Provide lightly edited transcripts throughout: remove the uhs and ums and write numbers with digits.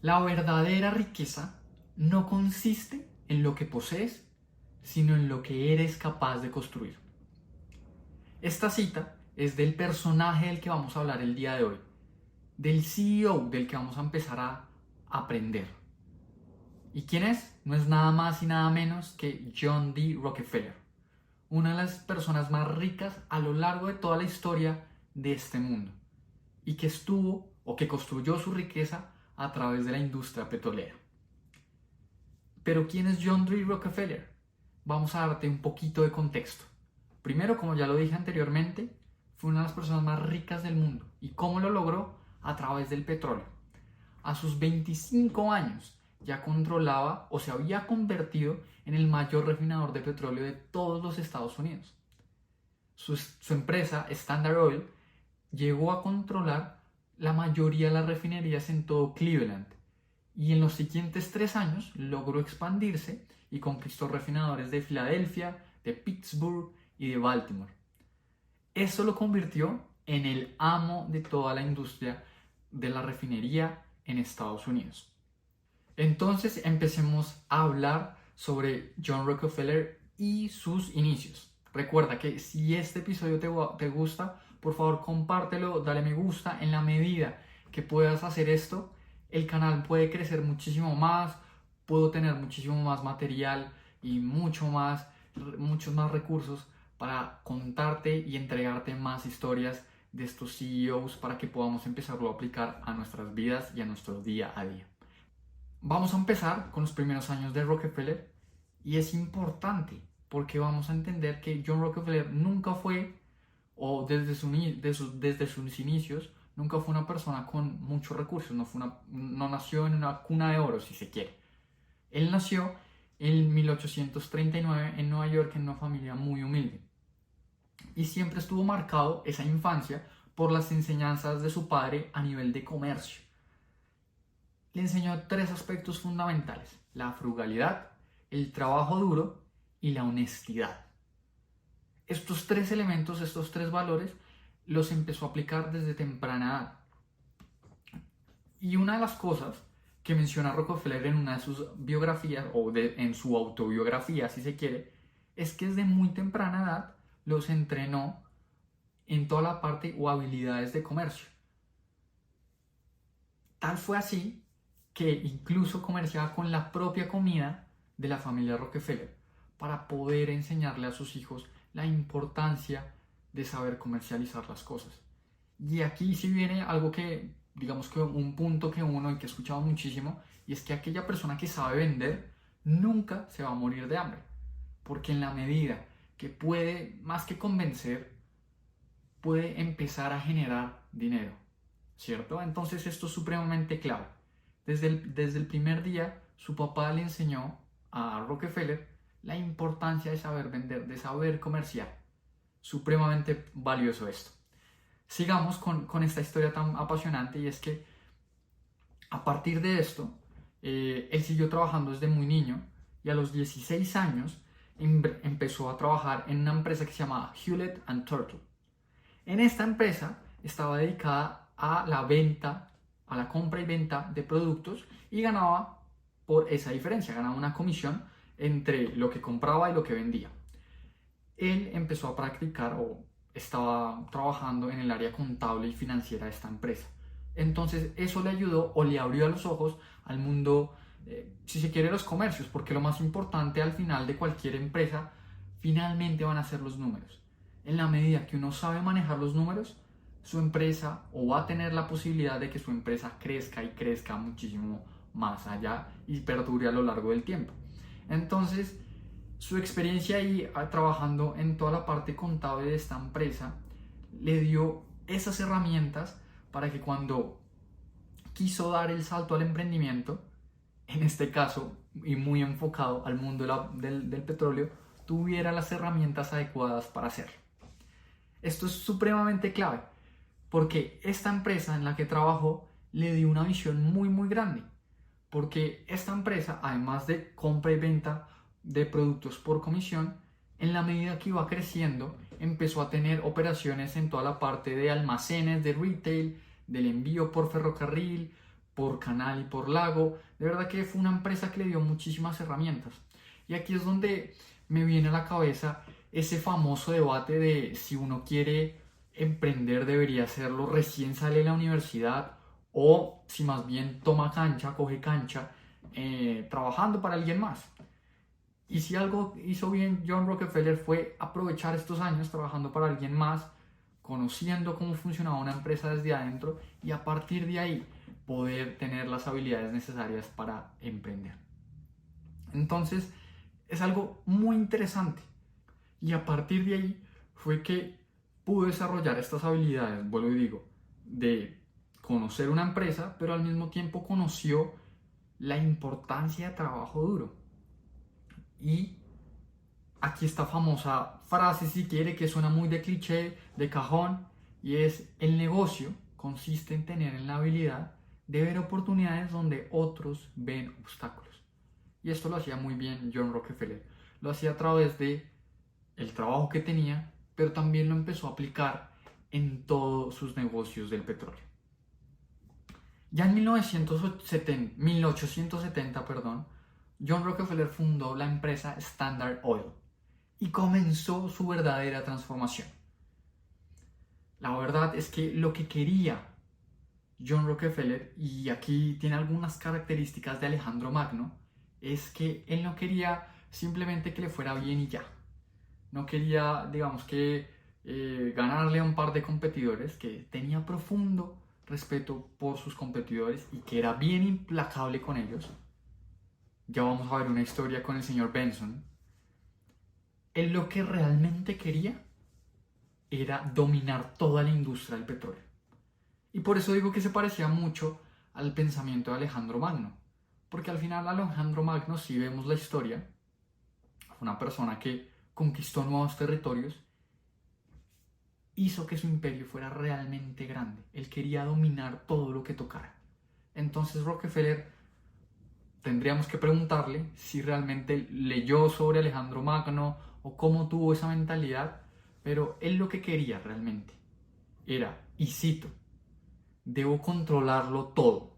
La verdadera riqueza no consiste en lo que posees, sino en lo que eres capaz de construir. Esta cita es del personaje del que vamos a hablar el día de hoy, del CEO del que vamos a empezar a aprender. ¿Y quién es? No es nada más y nada menos que John D. Rockefeller, una de las personas más ricas a lo largo de toda la historia de este mundo y que estuvo o que construyó su riqueza a través de la industria petrolera. Pero ¿quién es John D. Rockefeller? Vamos a darte un poquito de contexto. Primero, como ya lo dije anteriormente, fue una de las personas más ricas del mundo. ¿Y cómo lo logró? A través del petróleo. A sus 25 años ya controlaba o se había convertido en el mayor refinador de petróleo de todos los Estados Unidos. Su empresa, Standard Oil, llegó a controlar la mayoría de las refinerías en todo Cleveland y en los siguientes 3 años logró expandirse y conquistó refinadores de Filadelfia, de Pittsburgh y de Baltimore. Eso lo convirtió en el amo de toda la industria de la refinería en Estados Unidos. Entonces empecemos a hablar sobre John Rockefeller y sus inicios. Recuerda que si este episodio te gusta, por favor compártelo, dale me gusta. En la medida que puedas hacer esto, el canal puede crecer muchísimo más, puedo tener muchísimo más material y muchos más recursos para contarte y entregarte más historias de estos CEOs para que podamos empezarlo a aplicar a nuestras vidas y a nuestro día a día. Vamos a empezar con los primeros años de Rockefeller y es importante porque vamos a entender que John Rockefeller nunca fue, o desde sus inicios, nunca fue una persona con muchos recursos, no nació en una cuna de oro, si se quiere. Él nació en 1839 en Nueva York en una familia muy humilde y siempre estuvo marcado esa infancia por las enseñanzas de su padre a nivel de comercio. Le enseñó 3 aspectos fundamentales: la frugalidad, el trabajo duro y la honestidad. Estos 3 elementos, estos 3 valores, los empezó a aplicar desde temprana edad. Y una de las cosas que menciona Rockefeller en una de sus biografías, en su autobiografía, si se quiere, es que desde muy temprana edad los entrenó en toda la parte o habilidades de comercio. Tal fue así que incluso comerciaba con la propia comida de la familia Rockefeller para poder enseñarle a sus hijos la importancia de saber comercializar las cosas. Y aquí sí viene algo que, digamos que un punto que he escuchado muchísimo, y es que aquella persona que sabe vender nunca se va a morir de hambre, porque en la medida que puede, más que convencer, puede empezar a generar dinero, ¿cierto? Entonces esto es supremamente clave. Desde el primer día, su papá le enseñó a Rockefeller la importancia de saber vender, de saber comerciar. Supremamente valioso esto. Sigamos con esta historia tan apasionante, y es que a partir de esto, él siguió trabajando desde muy niño y a los 16 años empezó a trabajar en una empresa que se llamaba Hewlett & Turtle. En esta empresa estaba dedicada a la venta, a la compra y venta de productos, y ganaba por esa diferencia, ganaba una comisión entre lo que compraba y lo que vendía. Él empezó a practicar o estaba trabajando en el área contable y financiera de esta empresa. Entonces eso le ayudó o le abrió los ojos al mundo, si se quiere, los comercios, porque lo más importante al final de cualquier empresa finalmente van a ser los números. En la medida que uno sabe manejar los números, su empresa, o va a tener la posibilidad de que su empresa crezca y crezca muchísimo más allá y perdure a lo largo del tiempo. Entonces, su experiencia ahí trabajando en toda la parte contable de esta empresa le dio esas herramientas para que cuando quiso dar el salto al emprendimiento, en este caso, y muy enfocado al mundo del petróleo, tuviera las herramientas adecuadas para hacerlo. Esto es supremamente clave, porque esta empresa en la que trabajó le dio una visión muy muy grande, porque esta empresa, además de compra y venta de productos por comisión, en la medida que iba creciendo, empezó a tener operaciones en toda la parte de almacenes, de retail, del envío por ferrocarril, por canal y por lago. De verdad que fue una empresa que le dio muchísimas herramientas. Y aquí es donde me viene a la cabeza ese famoso debate de si uno quiere emprender debería hacerlo recién sale de la universidad o si más bien toma cancha, coge cancha, trabajando para alguien más. Y si algo hizo bien John Rockefeller fue aprovechar estos años trabajando para alguien más, conociendo cómo funcionaba una empresa desde adentro y a partir de ahí poder tener las habilidades necesarias para emprender. Entonces es algo muy interesante y a partir de ahí fue que pudo desarrollar estas habilidades, vuelvo y digo, de conocer una empresa, pero al mismo tiempo conoció la importancia de trabajo duro. Y aquí esta famosa frase, si quiere, que suena muy de cliché, de cajón, y es: el negocio consiste en tener la habilidad de ver oportunidades donde otros ven obstáculos. Y esto lo hacía muy bien John Rockefeller. Lo hacía a través de el trabajo que tenía, pero también lo empezó a aplicar en todos sus negocios del petróleo. Ya en 1870, John Rockefeller fundó la empresa Standard Oil y comenzó su verdadera transformación. La verdad es que lo que quería John Rockefeller, y aquí tiene algunas características de Alejandro Magno, es que él no quería simplemente que le fuera bien y ya. No quería, digamos que, ganarle a un par de competidores, que tenía profundo respeto por sus competidores y que era bien implacable con ellos. Ya vamos a ver una historia con el señor Benson. Él lo que realmente quería era dominar toda la industria del petróleo. Y por eso digo que se parecía mucho al pensamiento de Alejandro Magno. Porque al final Alejandro Magno, si vemos la historia, fue una persona que conquistó nuevos territorios, hizo que su imperio fuera realmente grande. Él quería dominar todo lo que tocara. Entonces Rockefeller, tendríamos que preguntarle si realmente leyó sobre Alejandro Magno o cómo tuvo esa mentalidad, pero él lo que quería realmente era, y cito: debo controlarlo todo,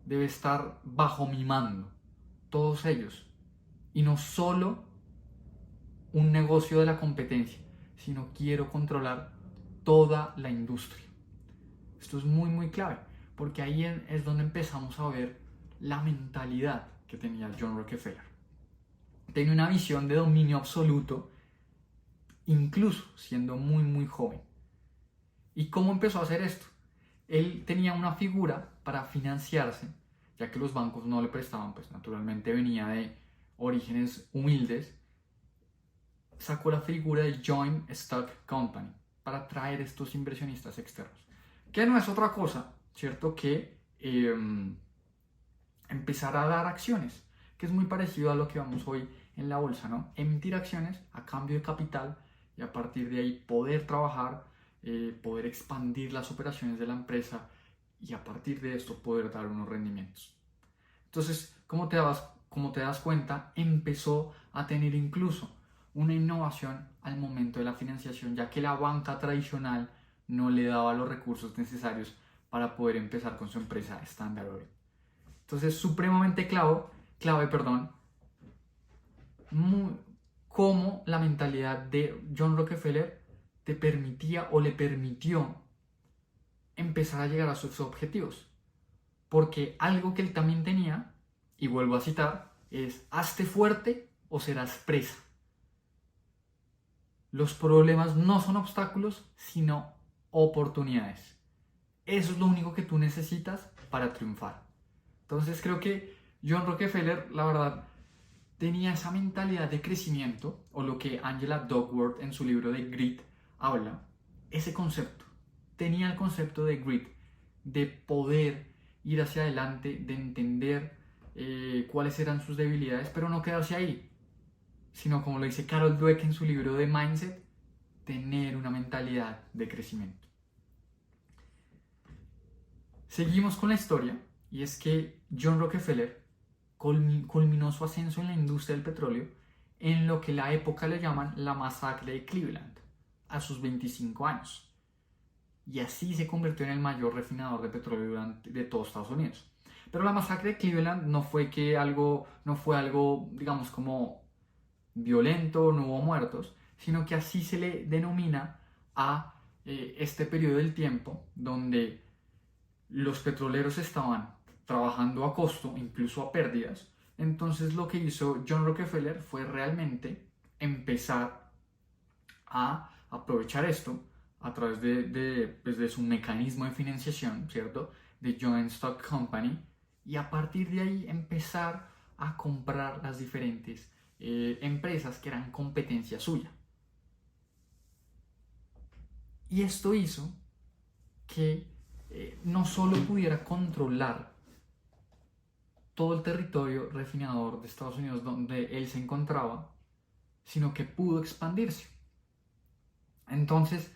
debe estar bajo mi mando, todos ellos, y no solo un negocio de la competencia, sino quiero controlar toda la industria. Esto es muy muy clave, porque ahí es donde empezamos a ver la mentalidad que tenía John Rockefeller. Tenía una visión de dominio absoluto, incluso siendo muy muy joven. ¿Y cómo empezó a hacer esto? Él tenía una figura para financiarse, ya que los bancos no le prestaban, pues naturalmente venía de orígenes humildes. Sacó la figura de Joint Stock Company para atraer estos inversionistas externos, que no es otra cosa, ¿cierto?, que empezar a dar acciones, que es muy parecido a lo que vamos hoy en la bolsa, ¿no? Emitir acciones a cambio de capital y a partir de ahí poder trabajar, poder expandir las operaciones de la empresa y a partir de esto poder dar unos rendimientos. Entonces, como te das cuenta, empezó a tener incluso una innovación al momento de la financiación, ya que la banca tradicional no le daba los recursos necesarios para poder empezar con su empresa Standard Oil. Entonces, supremamente clave, cómo la mentalidad de John Rockefeller te permitía o le permitió empezar a llegar a sus objetivos. Porque algo que él también tenía, y vuelvo a citar, es: hazte fuerte o serás presa. Los problemas no son obstáculos, sino oportunidades. Eso es lo único que tú necesitas para triunfar. Entonces creo que John Rockefeller, la verdad, tenía esa mentalidad de crecimiento, o lo que Angela Duckworth en su libro de Grit habla, ese concepto. Tenía el concepto de grit, de poder ir hacia adelante, de entender cuáles eran sus debilidades, pero no quedarse ahí, sino, como lo dice Carol Dweck en su libro de Mindset, tener una mentalidad de crecimiento. Seguimos con la historia, y es que John Rockefeller culminó su ascenso en la industria del petróleo en lo que la época le llaman la masacre de Cleveland, a sus 25 años. Y así se convirtió en el mayor refinador de petróleo de todo Estados Unidos. Pero la masacre de Cleveland no fue algo, digamos, como violento, no hubo muertos, sino que así se le denomina a este periodo del tiempo donde los petroleros estaban trabajando a costo, incluso a pérdidas. Entonces lo que hizo John Rockefeller fue realmente empezar a aprovechar esto a través pues, de su mecanismo de financiación, ¿cierto? De Joint Stock Company, y a partir de ahí empezar a comprar las diferentes empresas que eran competencia suya. Y esto hizo que no solo pudiera controlar todo el territorio refinador de Estados Unidos donde él se encontraba, sino que pudo expandirse. Entonces,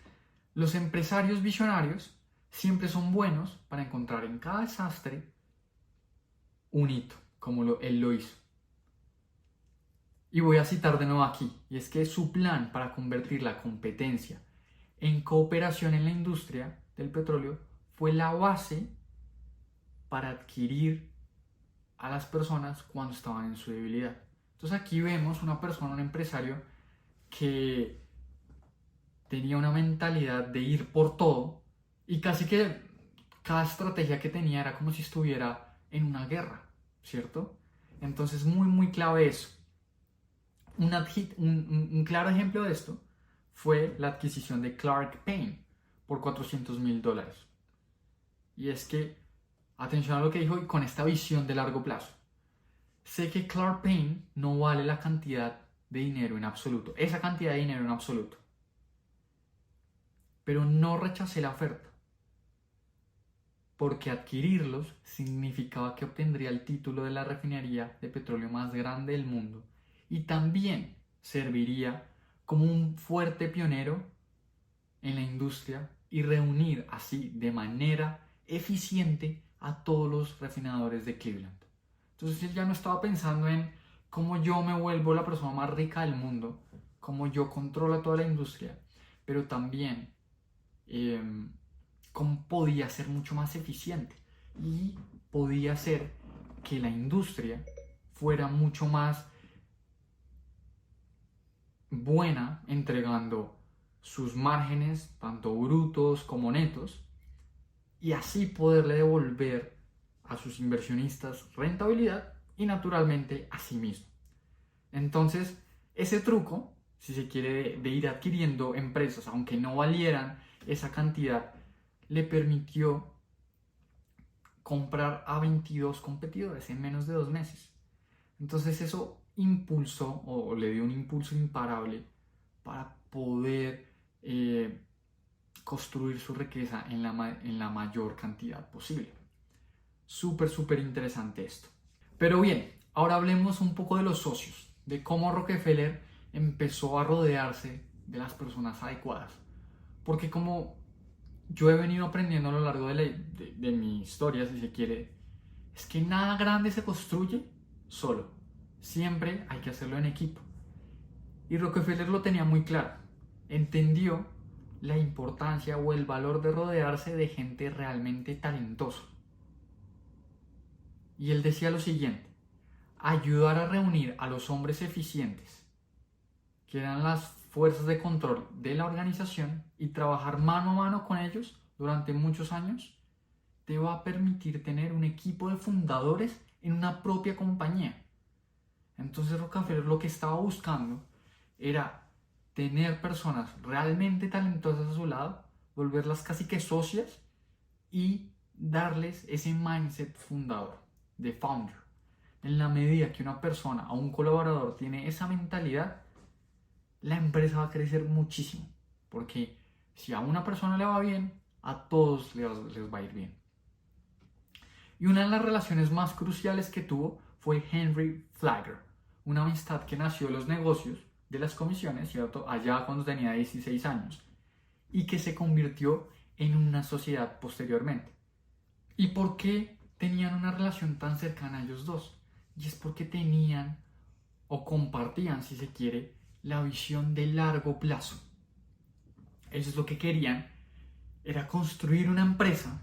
los empresarios visionarios siempre son buenos para encontrar en cada desastre un hito, como él lo hizo. Y voy a citar de nuevo aquí, y es que su plan para convertir la competencia en cooperación en la industria del petróleo fue la base para adquirir a las personas cuando estaban en su debilidad. Entonces aquí vemos una persona, un empresario que tenía una mentalidad de ir por todo y casi que cada estrategia que tenía era como si estuviera en una guerra, ¿cierto? Entonces muy clave eso. Un claro ejemplo de esto fue la adquisición de Clark Payne por $400,000. Y es que, atención a lo que dijo y con esta visión de largo plazo. Sé que Clark Payne no vale la cantidad de dinero en absoluto, esa cantidad de dinero en absoluto. Pero no rechacé la oferta, porque adquirirlos significaba que obtendría el título de la refinería de petróleo más grande del mundo y también serviría como un fuerte pionero en la industria y reunir así de manera eficiente a todos los refinadores de Cleveland. Entonces él ya no estaba pensando en cómo yo me vuelvo la persona más rica del mundo, cómo yo controlo toda la industria, pero también cómo podía ser mucho más eficiente y podía hacer que la industria fuera mucho más buena entregando sus márgenes, tanto brutos como netos, y así poderle devolver a sus inversionistas rentabilidad y naturalmente a sí mismo. Entonces, ese truco, si se quiere, de ir adquiriendo empresas, aunque no valieran esa cantidad, le permitió comprar a 22 competidores en menos de 2 meses. Entonces eso impulsó o le dio un impulso imparable para poder construir su riqueza en la mayor cantidad posible. Súper interesante esto. Pero bien, ahora hablemos un poco de los socios, de cómo Rockefeller empezó a rodearse de las personas adecuadas. Porque como yo he venido aprendiendo a lo largo de mi historia, si se quiere, es que nada grande se construye solo. Siempre hay que hacerlo en equipo. Y Rockefeller lo tenía muy claro. Entendió la importancia o el valor de rodearse de gente realmente talentosa. Y él decía lo siguiente: ayudar a reunir a los hombres eficientes, que eran las fuerzas de control de la organización, y trabajar mano a mano con ellos durante muchos años, te va a permitir tener un equipo de fundadores en una propia compañía. Entonces Rockefeller lo que estaba buscando era tener personas realmente talentosas a su lado, volverlas casi que socias y darles ese mindset fundador, de founder. En la medida que una persona o un colaborador tiene esa mentalidad, la empresa va a crecer muchísimo, porque si a una persona le va bien, a todos les va a ir bien. Y una de las relaciones más cruciales que tuvo fue Henry Flagler, una amistad que nació de los negocios de las comisiones, ¿cierto?, allá cuando tenía 16 años, y que se convirtió en una sociedad posteriormente. ¿Y por qué tenían una relación tan cercana ellos dos? Y es porque tenían o compartían, si se quiere, la visión de largo plazo. Ellos lo que querían era construir una empresa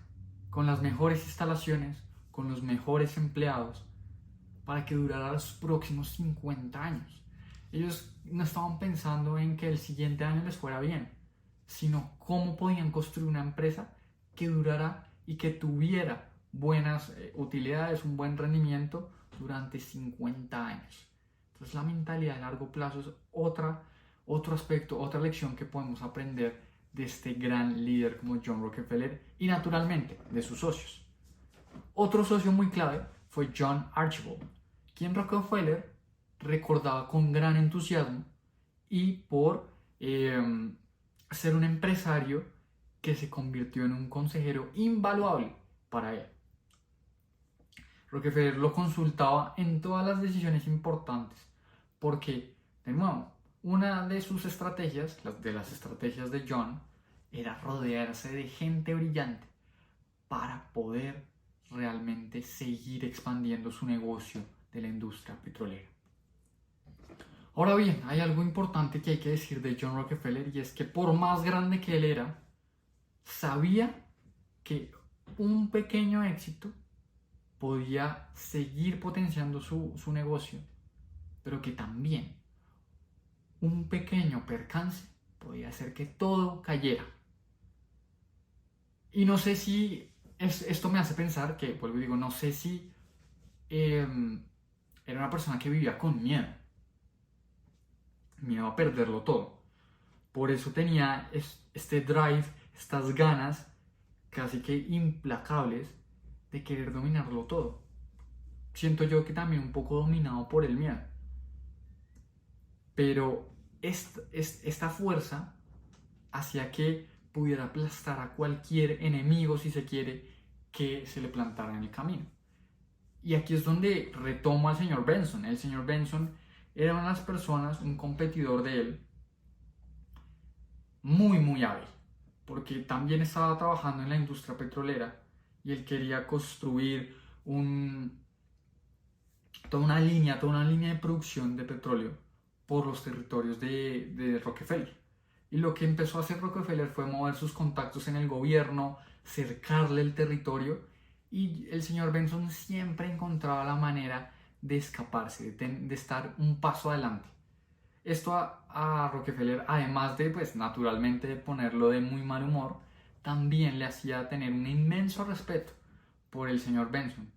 con las mejores instalaciones, con los mejores empleados para que durara los próximos 50 años. Ellos no estaban pensando en que el siguiente año les fuera bien, sino cómo podían construir una empresa que durara y que tuviera buenas utilidades, un buen rendimiento durante 50 años. Entonces la mentalidad de largo plazo es otro aspecto, otra lección que podemos aprender de este gran líder como John Rockefeller y naturalmente de sus socios. Otro socio muy clave fue John Archibald, quien Rockefeller recordaba con gran entusiasmo y por ser un empresario que se convirtió en un consejero invaluable para él. Rockefeller lo consultaba en todas las decisiones importantes porque, de nuevo, una de sus estrategias, de las estrategias de John, era rodearse de gente brillante para poder realmente seguir expandiendo su negocio de la industria petrolera. Ahora bien, hay algo importante que hay que decir de John Rockefeller y es que por más grande que él era, sabía que un pequeño éxito podía seguir potenciando su negocio, pero que también un pequeño percance podía hacer que todo cayera. Y no sé si esto me hace pensar que, vuelvo y digo, no sé si era una persona que vivía con miedo a perderlo todo. Por eso tenía este drive, estas ganas casi que implacables de querer dominarlo todo. Siento yo que también un poco dominado por el miedo. Pero esta fuerza hacía que pudiera aplastar a cualquier enemigo, si se quiere, que se le plantara en el camino. Y aquí es donde retomo al señor Benson. El señor Benson era una de las personas, un competidor de él, muy hábil, porque también estaba trabajando en la industria petrolera y él quería construir toda una línea de producción de petróleo por los territorios de Rockefeller. Y lo que empezó a hacer Rockefeller fue mover sus contactos en el gobierno, cercarle el territorio, y el señor Benson siempre encontraba la manera de escaparse, de estar un paso adelante. Esto a Rockefeller, además de, pues, naturalmente de ponerlo de muy mal humor, también le hacía tener un inmenso respeto por el señor Benson,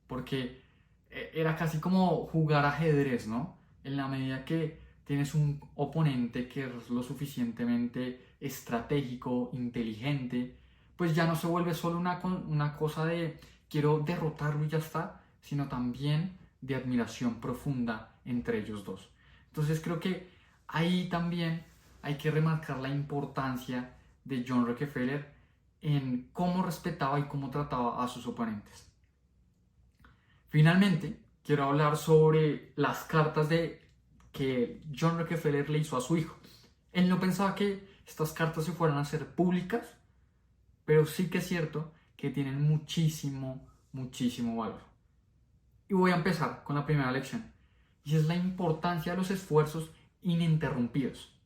porque era casi como jugar ajedrez, ¿no? En la medida que tienes un oponente que es lo suficientemente estratégico, inteligente, pues ya no se vuelve solo una cosa de quiero derrotarlo y ya está, sino también de admiración profunda entre ellos dos. Entonces creo que ahí también hay que remarcar la importancia de John Rockefeller en cómo respetaba y cómo trataba a sus oponentes. Finalmente, quiero hablar sobre las cartas que John Rockefeller le hizo a su hijo. Él no pensaba que estas cartas se fueran a hacer públicas, pero sí que es cierto que tienen muchísimo valor. Y voy a empezar con la primera lección, y es la importancia de los esfuerzos ininterrumpidos.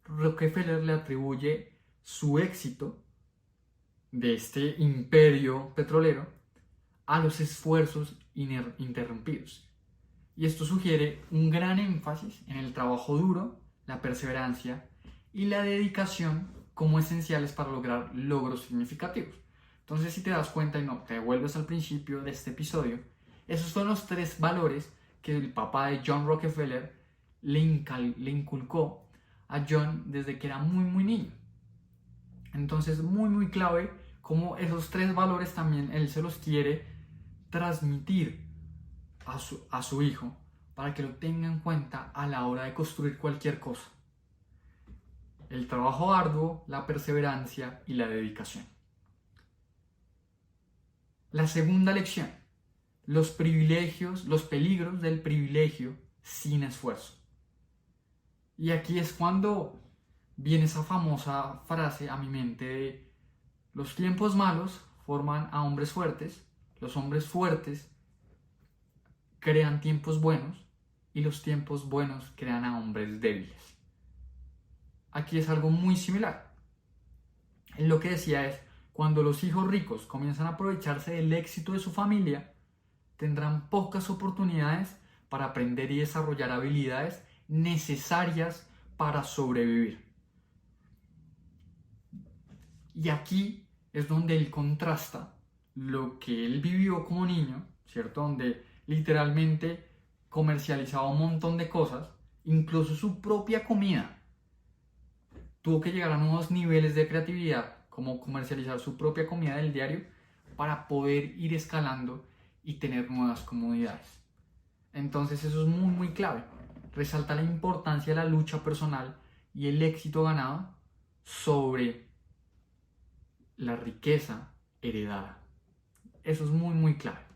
Rockefeller le atribuye su éxito de este imperio petrolero a los esfuerzos ininterrumpidos. Y esto sugiere un gran énfasis en el trabajo duro, la perseverancia y la dedicación como esenciales para lograr logros significativos. Entonces, si te das cuenta y no te devuelves al principio de este episodio, esos son los 3 valores que el papá de John Rockefeller le inculcó a John desde que era muy niño. Entonces, muy clave cómo esos 3 valores también él se los quiere transmitir a su hijo para que lo tenga en cuenta a la hora de construir cualquier cosa. El trabajo arduo, la perseverancia y la dedicación. La segunda lección: los peligros del privilegio sin esfuerzo. Y aquí es cuando viene esa famosa frase a mi mente de los tiempos malos forman a hombres fuertes, los hombres fuertes crean tiempos buenos y los tiempos buenos crean a hombres débiles. Aquí es algo muy similar. Él lo que decía es, cuando los hijos ricos comienzan a aprovecharse del éxito de su familia, tendrán pocas oportunidades para aprender y desarrollar habilidades necesarias para sobrevivir. Y aquí es donde él contrasta lo que él vivió como niño, ¿cierto? Donde literalmente comercializaba un montón de cosas, incluso su propia comida. Tuvo que llegar a nuevos niveles de creatividad, como comercializar su propia comida del diario, para poder ir escalando y tener nuevas comodidades. Entonces eso es muy, muy clave. Resalta la importancia de la lucha personal y el éxito ganado sobre la riqueza heredada. Eso es muy, muy clave.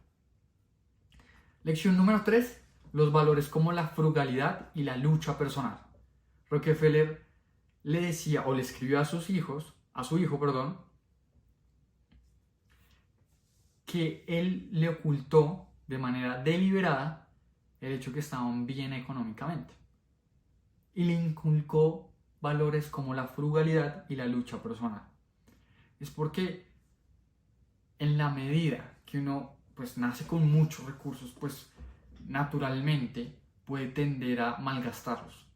Lección número 3. Los valores como la frugalidad y la lucha personal. Rockefeller le decía o le escribió a su hijo, que él le ocultó de manera deliberada el hecho que estaban bien económicamente. Y le inculcó valores como la frugalidad y la lucha personal. Es porque en la medida que uno pues nace con muchos recursos, pues naturalmente puede tender a malgastarlos.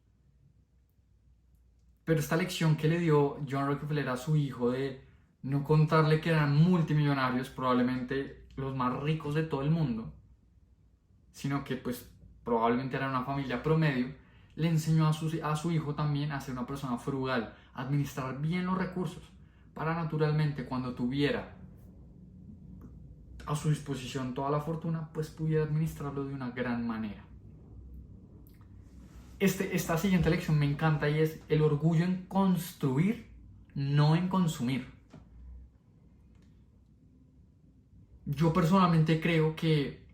Pero esta lección que le dio John Rockefeller a su hijo de no contarle que eran multimillonarios, probablemente los más ricos de todo el mundo, sino que pues probablemente era una familia promedio, le enseñó a su hijo también a ser una persona frugal, a administrar bien los recursos, para naturalmente cuando tuviera a su disposición toda la fortuna, pues pudiera administrarlo de una gran manera. Esta siguiente lección me encanta y es el orgullo en construir, no en consumir. Yo personalmente creo que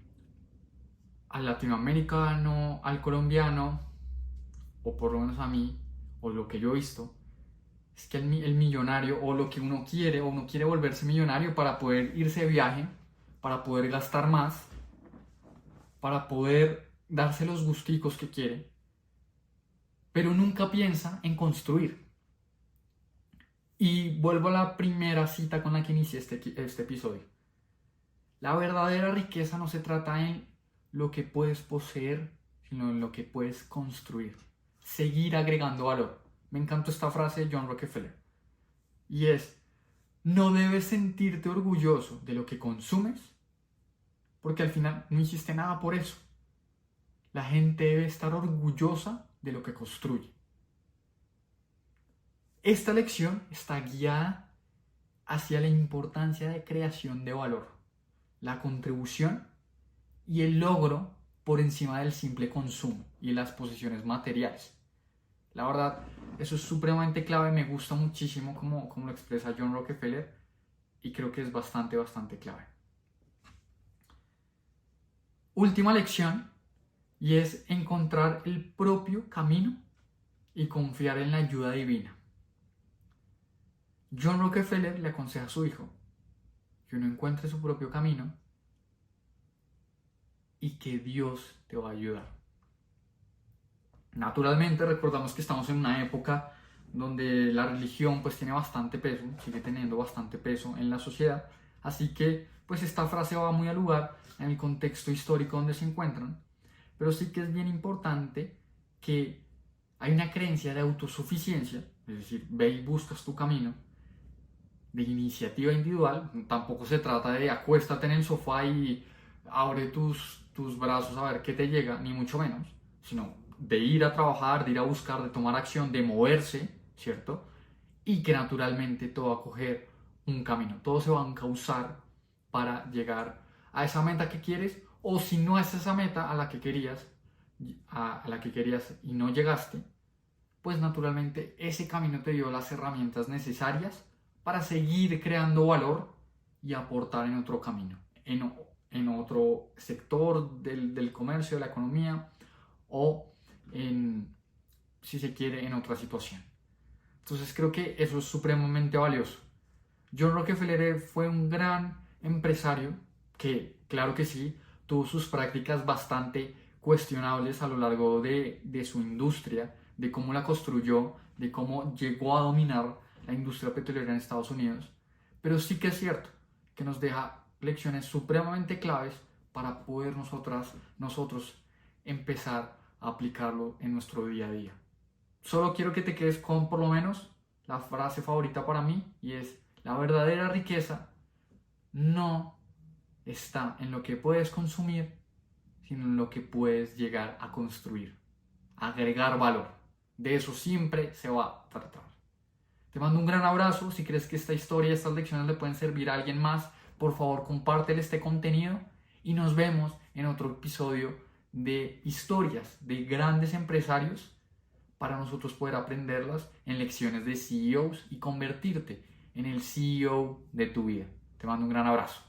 al latinoamericano, al colombiano, o por lo menos a mí, o lo que yo he visto, es que el millonario, o lo que uno quiere, o uno quiere volverse millonario para poder irse de viaje, para poder gastar más, para poder darse los gusticos que quiere, pero nunca piensa en construir. Y vuelvo a la primera cita con la que inicié este episodio. La verdadera riqueza no se trata en lo que puedes poseer, sino en lo que puedes construir. Seguir agregando valor. Me encantó esta frase de John Rockefeller. Y es, no debes sentirte orgulloso de lo que consumes, porque al final no hiciste nada por eso. La gente debe estar orgullosa de lo que construye. Esta lección está guiada hacia la importancia de creación de valor, la contribución y el logro por encima del simple consumo y las posesiones materiales. La verdad, eso es supremamente clave, me gusta muchísimo como lo expresa John Rockefeller y creo que es bastante clave. Última lección, y es encontrar el propio camino y confiar en la ayuda divina. John Rockefeller le aconseja a su hijo que uno encuentre su propio camino y que Dios te va a ayudar. Naturalmente recordamos que estamos en una época donde la religión pues tiene bastante peso, sigue teniendo bastante peso en la sociedad, así que pues esta frase va muy al lugar en el contexto histórico donde se encuentran, pero sí que es bien importante que hay una creencia de autosuficiencia, es decir, ve y buscas tu camino, de iniciativa individual. Tampoco se trata de acuéstate en el sofá y abre tus brazos a ver qué te llega, ni mucho menos, sino de ir a trabajar, de ir a buscar, de tomar acción, de moverse, ¿cierto? Y que naturalmente todo va a coger un camino, todo se va a encauzar para llegar a esa meta que quieres, o si no es esa meta a la que querías y no llegaste, pues naturalmente ese camino te dio las herramientas necesarias para seguir creando valor y aportar en otro camino, en otro sector del comercio, de la economía, o si se quiere, en otra situación. Entonces creo que eso es supremamente valioso. John Rockefeller fue un gran empresario que, claro que sí, tuvo sus prácticas bastante cuestionables a lo largo de su industria, de cómo la construyó, de cómo llegó a dominar la industria petrolera en Estados Unidos, pero sí que es cierto que nos deja lecciones supremamente claves para poder nosotros empezar a aplicarlo en nuestro día a día. Solo quiero que te quedes con por lo menos la frase favorita para mí, y es: la verdadera riqueza no está en lo que puedes consumir, sino en lo que puedes llegar a construir, agregar valor. De eso siempre se va a tratar. Te mando un gran abrazo. Si crees que esta historia, estas lecciones le pueden servir a alguien más, por favor compártele este contenido y nos vemos en otro episodio de historias de grandes empresarios para nosotros poder aprenderlas en lecciones de CEOs y convertirte en el CEO de tu vida. Te mando un gran abrazo.